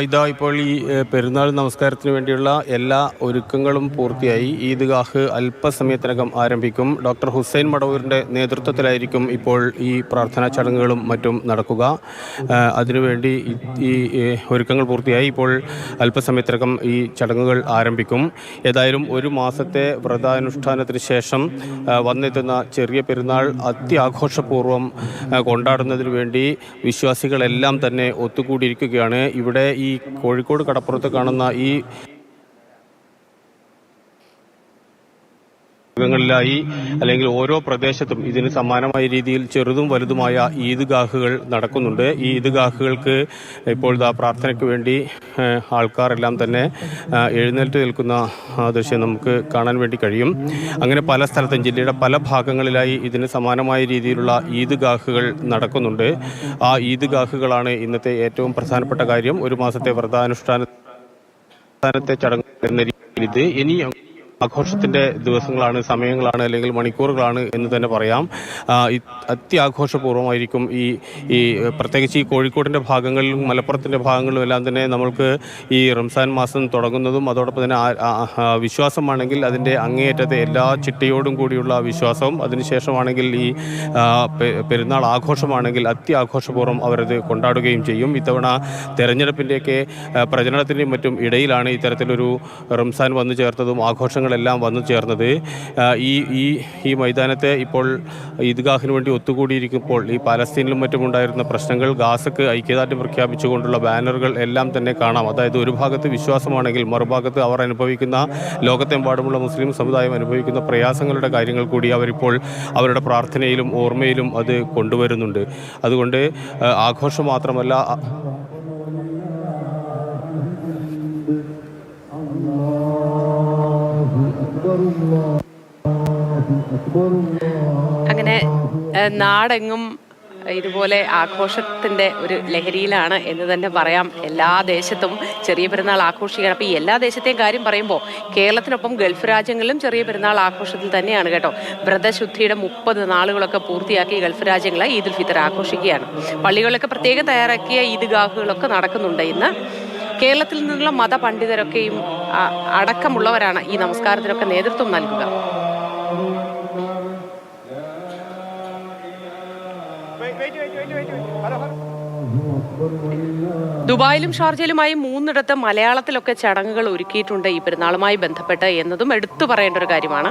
ഇതാ ഇപ്പോൾ ഈ പെരുന്നാൾ നമസ്കാരത്തിന് വേണ്ടിയുള്ള എല്ലാ ഒരുക്കങ്ങളും പൂർത്തിയായി. ഈദ്ഗാഹ് അല്പസമയത്തിനകം ആരംഭിക്കും. ഡോക്ടർ ഹുസൈൻ മടവൂരിൻ്റെ നേതൃത്വത്തിലായിരിക്കും ഇപ്പോൾ ഈ പ്രാർത്ഥനാ ചടങ്ങുകളും മറ്റും നടക്കുക. അതിനുവേണ്ടി ഈ ഒരുക്കങ്ങൾ പൂർത്തിയായി. ഇപ്പോൾ അല്പസമയത്തിനകം ഈ ചടങ്ങുകൾ ആരംഭിക്കും. ഏതായാലും ഒരു മാസത്തെ വ്രതാനുഷ്ഠാനത്തിന് ശേഷം വന്നെത്തുന്ന ചെറിയ പെരുന്നാൾ അത്യാഘോഷപൂർവ്വം കൊണ്ടാടുന്നതിന് വേണ്ടി വിശ്വാസികളെല്ലാം തന്നെ ഒത്തുകൂടിയിരിക്കുകയാണ്. ഇവിടെ ഈ കോഴിക്കോട് കടപ്പുറത്ത് കാണുന്ന ഈ ായി അല്ലെങ്കിൽ ഓരോ പ്രദേശത്തും ഇതിന് സമാനമായ രീതിയിൽ ചെറുതും വലുതുമായ ഈദ്ഗാഹുകൾ നടക്കുന്നുണ്ട്. ഈ ഈദ്ഗാഹുകൾക്ക് ഇപ്പോൾ പ്രാർത്ഥനയ്ക്ക് വേണ്ടി ആൾക്കാരെല്ലാം തന്നെ എഴുന്നേറ്റ് നിൽക്കുന്ന ദൃശ്യം നമുക്ക് കാണാൻ വേണ്ടി കഴിയും. അങ്ങനെ പല സ്ഥലത്തും ജില്ലയുടെ പല ഭാഗങ്ങളിലായി ഇതിന് സമാനമായ രീതിയിലുള്ള ഈദ്ഗാഹുകൾ നടക്കുന്നുണ്ട്. ആ ഈദ്ഗാഹുകളാണ് ഇന്നത്തെ ഏറ്റവും പ്രധാനപ്പെട്ട കാര്യം. ഒരു മാസത്തെ വ്രതാനുഷ്ഠാനത്തെ ചടങ്ങ് എന്ന രീതിയിൽ ഇത് ഇനി ആഘോഷത്തിന്റെ ദിവസങ്ങളാണ്, സമയങ്ങളാണ്, അല്ലെങ്കിൽ മണിക്കൂറുകളാണ് എന്ന് തന്നെ പറയാം. അത്യാഘോഷപൂർവ്വമായിരിക്കും ഈ പ്രത്യേകിച്ച് ഈ കോഴിക്കോടിന്റെ ഭാഗങ്ങളിലും മലപ്പുറത്തിന്റെ ഭാഗങ്ങളിലും എല്ലാം തന്നെ നമ്മൾക്ക് ഈ റംസാൻ മാസം തുടങ്ങുന്നതും അതോടൊപ്പം തന്നെ വിശ്വാസമാണെങ്കിൽ അതിൻ്റെ അങ്ങേയറ്റത്തെ എല്ലാ ചിട്ടയോടും കൂടിയുള്ള വിശ്വാസവും, അതിനുശേഷമാണെങ്കിൽ ഈ പെരുന്നാൾ ആഘോഷമാണെങ്കിൽ അത്യാഘോഷപൂർവ്വം അവരത് കൊണ്ടാടുകയും ചെയ്യും. ഇത്തവണ തെരഞ്ഞെടുപ്പിൻ്റെയൊക്കെ പ്രചരണത്തിൻ്റെയും മറ്റും ഇടയിലാണ് ഇത്തരത്തിലൊരു റംസാൻ വന്നു ചേർത്തതും ആഘോഷങ്ങളെല്ലാം വന്നു ചേർന്നത്. ഈ മൈതാനത്തെ ഇപ്പോൾ ഈദ്ഗാഹിന് വേണ്ടി ഒത്തുകൂടിയിരിക്കുമ്പോൾ ഈ പാലസ്തീനിലും മറ്റും ഉണ്ടായിരുന്ന പ്രശ്നങ്ങൾ, ഗാസക്ക് ഐക്യദാർഢ്യം പ്രഖ്യാപിച്ചുകൊണ്ടുള്ള ബാനറുകൾ എല്ലാം തന്നെ കാണാം. അതായത് ഒരു ഭാഗത്ത് വിശ്വാസമാണെങ്കിൽ മറുഭാഗത്ത് അവർ അനുഭവിക്കുന്ന, ലോകത്തെമ്പാടുമുള്ള മുസ്ലിം സമുദായം അനുഭവിക്കുന്ന പ്രയാസങ്ങളുടെ കാര്യങ്ങൾ കൂടി അവരിപ്പോൾ അവരുടെ പ്രാർത്ഥനയിലും ഓർമ്മയിലും അത് കൊണ്ടുവരുന്നുണ്ട്. അതുകൊണ്ട് ആഘോഷം മാത്രമല്ല, അങ്ങനെ നാടെങ്ങും ഇതുപോലെ ആഘോഷത്തിൻ്റെ ഒരു ലഹരിയിലാണ് എന്ന് തന്നെ പറയാം. എല്ലാ ദേശത്തും ചെറിയ പെരുന്നാൾ ആഘോഷിക്കുകയാണ്. അപ്പോൾ ഈ എല്ലാ ദേശത്തെയും കാര്യം പറയുമ്പോൾ കേരളത്തിനൊപ്പം ഗൾഫ് രാജ്യങ്ങളിലും ചെറിയ പെരുന്നാൾ ആഘോഷത്തിൽ തന്നെയാണ് കേട്ടോ. വ്രതശുദ്ധിയുടെ 30 നാളുകളൊക്കെ പൂർത്തിയാക്കി ഗൾഫ് രാജ്യങ്ങൾ ഈദുൽ ഫിത്തർ ആഘോഷിക്കുകയാണ്. പള്ളികളിലൊക്കെ പ്രത്യേകം തയ്യാറാക്കിയ ഈദ്ഗാഹുകളൊക്കെ നടക്കുന്നുണ്ട്. ഇന്ന് കേരളത്തിൽ നിന്നുള്ള മതപണ്ഡിതരൊക്കെയും അടക്കമുള്ളവരാണ് ഈ നമസ്കാരത്തിനൊക്കെ നേതൃത്വം നൽകുക. ദുബായിലും ഷാർജയിലുമായി 3 മലയാളത്തിലൊക്കെ ചടങ്ങുകൾ ഒരുക്കിയിട്ടുണ്ട് ഈ പെരുന്നാളുമായി ബന്ധപ്പെട്ട് എന്നതും എടുത്തു പറയേണ്ട ഒരു കാര്യമാണ്.